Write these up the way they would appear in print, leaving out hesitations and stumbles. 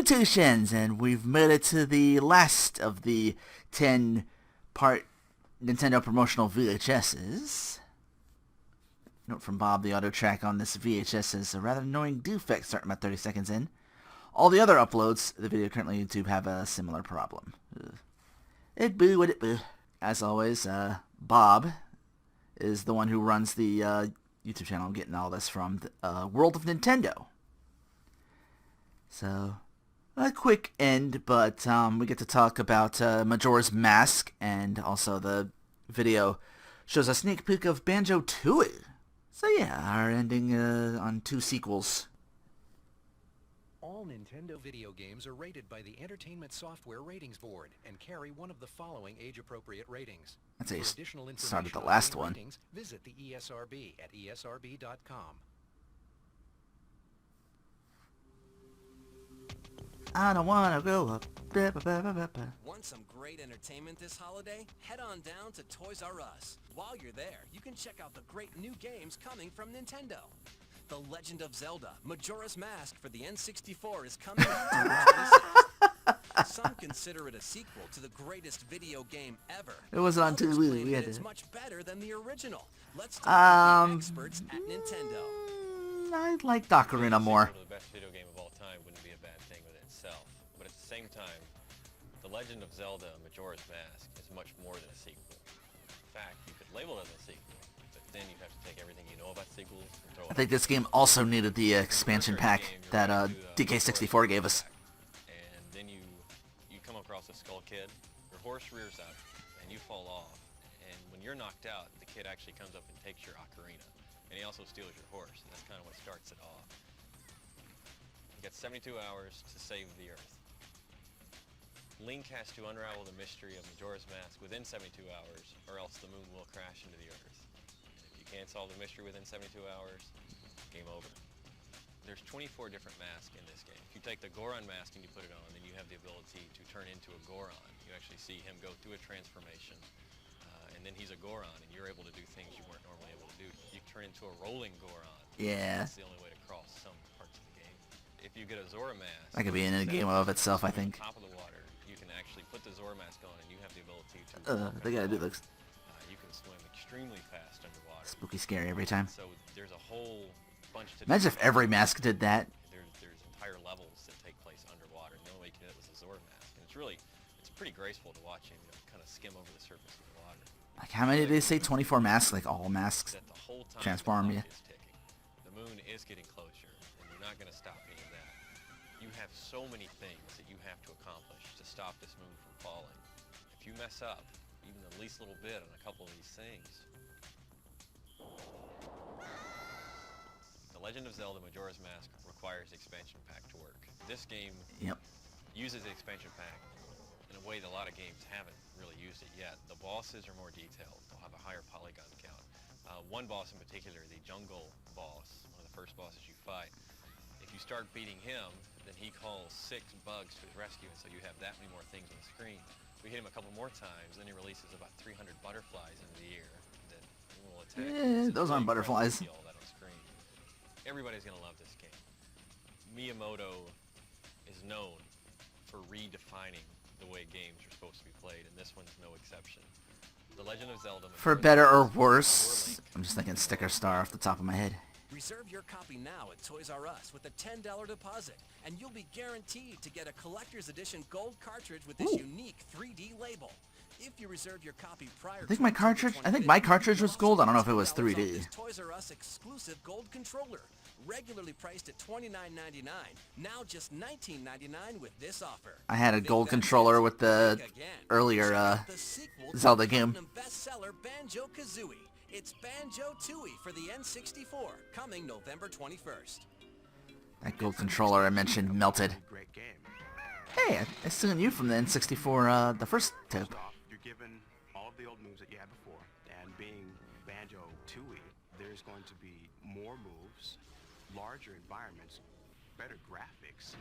Salutations, and we've made it to the last of the 10-part Nintendo promotional VHSs. Note from Bob, the auto track on this VHS is a rather annoying defect starting about 30 seconds in. All the other uploads, the video currently on YouTube, have a similar problem. It boo what it boo. As always, Bob is the one who runs the YouTube channel. I'm getting all this from the World of Nintendo. So, a quick end, but we get to talk about Majora's Mask, and also the video shows a sneak peek of Banjo-Tooie. So yeah, our ending on 2 sequels. All Nintendo video games are rated by the Entertainment Software Ratings Board and carry one of the following age-appropriate ratings. That's a additional information started the on last game one. Ratings, visit the ESRB at esrb.com. I don't wanna grow up. Want some great entertainment this holiday? Head on down to Toys R Us. While you're there, you can check out the great new games coming from Nintendo. The Legend of Zelda, Majora's Mask for the N64 is coming out October 26th. Some consider it a sequel to the greatest video game ever. It wasn't on Others TV. claim We had that it's to. much better than the original. Let's talk to the experts at Nintendo. I like Ocarina more. The best video game of all time wouldn't be a bad thing within itself, but at the same time, The Legend of Zelda: Majora's Mask is much more than a sequel. In fact, you could label it as a sequel, but then you have to take everything you know about sequels and throw it. I think this game also needed the expansion pack that DK64 gave us. And then you come across a Skull Kid, your horse rears up, and you fall off. And when you're knocked out, the kid actually comes up and takes your ocarina. And he also steals your horse, and that's kind of what starts it off. You got 72 hours to save the Earth. Link has to unravel the mystery of Majora's Mask within 72 hours, or else the moon will crash into the Earth. And if you can't solve the mystery within 72 hours, game over. There's 24 different masks in this game. If you take the Goron mask and you put it on, then you have the ability to turn into a Goron. You actually see him go through a transformation, and then he's a Goron, and you're able to do things you weren't normally able to do. You turn into a rolling Goron. Yeah. That's the only way to cross some parts of the game. If you get a Zora mask, That could be in a game of itself, I think. on top of the water, you can actually put the Zora mask on, and you have the ability to. They gotta do this. You can swim extremely fast underwater. Spooky scary every time. So there's a whole bunch to. Imagine if every mask did that. There's entire levels that take place underwater, and the only way you can do it was a Zora mask, and it's pretty graceful to watch him, kind of skim over the surface of the water. Like, how many did they say? 24 masks? Like, all masks? That the whole time Transform the you. clock is ticking. The moon is getting closer, and you're not going to stop any of that. You have so many things that you have to accomplish to stop this moon from falling. If you mess up even the least little bit on a couple of these things. The Legend of Zelda: Majora's Mask requires the expansion pack to work. This game uses the expansion pack in a way that a lot of games haven't really used it yet. The bosses are more detailed. They'll have a higher polygon count. One boss in particular, the jungle boss, one of the first bosses you fight, if you start beating him, then he calls 6 bugs to his rescue, and so you have that many more things on the screen. We hit him a couple more times, then he releases about 300 butterflies into the air that will attack. Those aren't butterflies. See all that on screen. Everybody's gonna love this game. Miyamoto is known for redefining the way games are supposed to be played, and this one's no exception. The Legend of Zelda. For better or worse. I'm just thinking sticker star off the top of my head. Reserve your copy now at Toys R Us with a $10 deposit, and you'll be guaranteed to get a collector's edition gold cartridge with this unique 3D label. If you reserve your copy prior I think my cartridge was gold. I don't know if it was 3D. Toys R Us exclusive gold controller, regularly priced at $29.99, now just $19.99 with this offer. I had a gold controller with the earlier Zelda game. Bestseller Banjo-Kazooie. It's Banjo-Tooie for the N64, coming November 21st. That gold controller I mentioned melted. Great game. Hey, I seen you from the N64, the first tip. You're given all of the old moves that you had before, and being Banjo-Tooie, there's going to be more moves, larger environments, better graphics.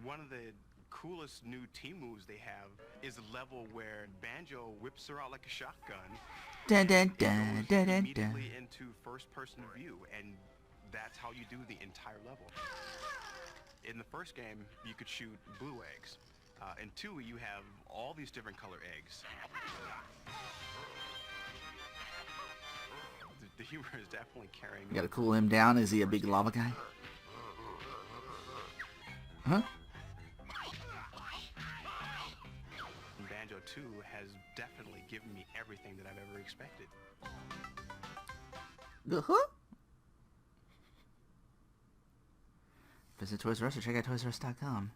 One of the coolest new team moves they have is a level where Banjo whips her out like a shotgun. Dun, dun, dun, dun, dun, Immediately dun. into first-person view, and that's how you do the entire level. In the first game, you could shoot blue eggs. In 2, you have all these different color eggs. The humor is definitely carrying. You gotta cool him down. Is he a big lava guy? Huh? Banjo-Tooie has definitely given me everything that I've ever expected. Uh-huh. Visit Toys R Us or check out ToysRUs.com.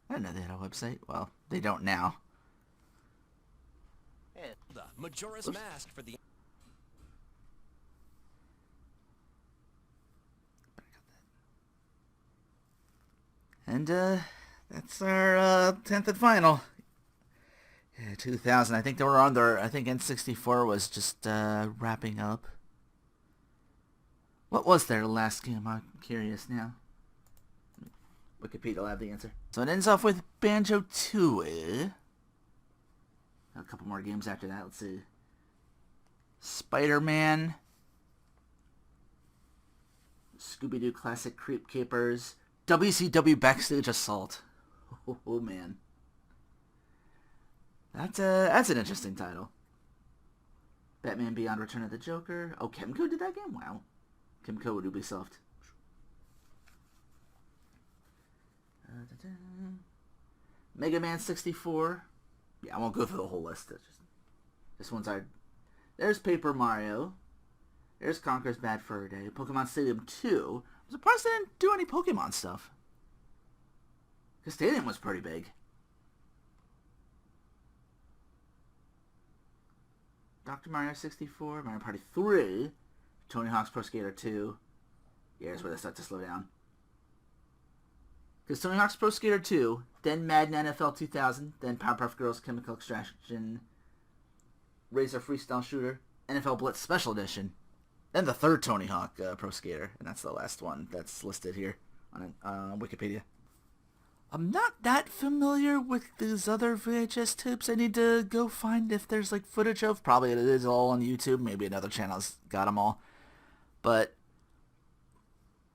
I didn't know they had a website. Well, they don't now. The Majora's Mask for the... And, that's our, 10th and final. Yeah, 2000. I think they were on there. I think N64 was just, wrapping up. What was their last game? I'm curious now. Wikipedia will have the answer. So it ends off with Banjo-Tooie. A couple more games after that. Let's see. Spider-Man. Scooby-Doo Classic Creep Capers. WCW Backstage Assault. Oh man. That's an interesting title. Batman Beyond Return of the Joker. Oh, Kemco did that game? Wow. Kemco with Ubisoft. Mega Man 64. Yeah, I won't go through the whole list. This one's our... There's Paper Mario. There's Conker's Bad Fur Day. Pokemon Stadium 2. I'm surprised they didn't do any Pokemon stuff. Because Stadium was pretty big. Dr. Mario 64. Mario Party 3. Tony Hawk's Pro Skater 2. Yeah, here's where they start to slow down. Because Tony Hawk's Pro Skater 2, then Madden NFL 2000, then Powerpuff Girls Chemical Extraction, Razor Freestyle Shooter, NFL Blitz Special Edition, then the third Tony Hawk Pro Skater, and that's the last one that's listed here on Wikipedia. I'm not that familiar with these other VHS tapes. I need to go find if there's like footage of. Probably it is all on YouTube. Maybe another channel's got them all. But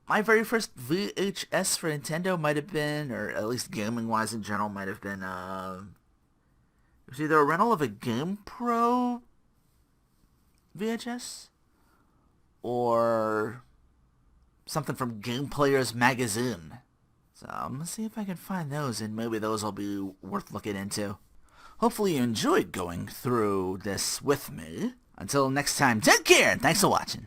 my very first VHS for Nintendo might have been, or at least gaming-wise in general, might have been, it was either a rental of a GamePro VHS, or something from Game Player's Magazine. So I'm going to see if I can find those, and maybe those will be worth looking into. Hopefully you enjoyed going through this with me. Until next time, take care, and thanks for watching.